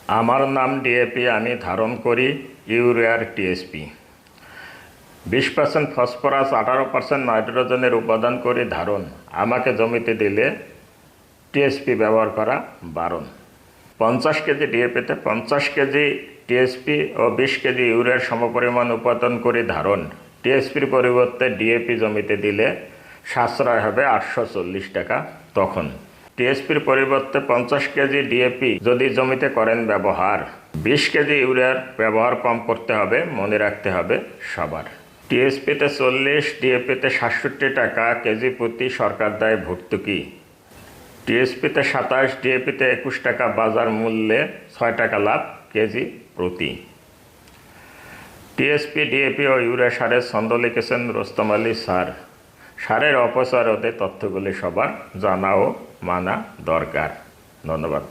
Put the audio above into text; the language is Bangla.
আমার নাম ডিএপি, আমি ধারণ করি ইউরিয়ার টিএসপি। 20% ফসফরাস, 18% নাইট্রোজেনের উপাদান করি ধারণ। আমাকে জমিতে দিলে টিএসপি ব্যবহার করা বারণ। 50 কেজি ডিএপিতে 50 কেজি টিএসপি ও 20 কেজি ইউরিয়ার সমপরিমাণ উপাদান করি ধারণ। টিএসপির পরিবর্তে ডিএপি জমিতে দিলে সাশ্রয় হবে 840 টাকা। তখন টিএসপির পরিবর্তে 50 কেজি ডিএপি যদি জমিতে করেন ব্যবহার, 20 কেজি ইউরিয়ার ব্যবহার কম করতে হবে, মনে রাখতে হবে সবার। টিএসপিতে 40, ডিএপিতে 67 টাকা কেজি প্রতি সরকার দেয় ভর্তুকি। টিএসপিতে 27, ডিএপিতে 21 টাকা বাজার মূল্যে 6 টাকা লাভ কেজি প্রতি। টিএসপি, ডিএপি ও ইউরিয়া সারের ছন্দ লিখেছেন রোস্তম আলী স্যার। সারের অপচয় রোধে তথ্যগুলি সবার জানা ও মানা দরকার। ধন্যবাদ।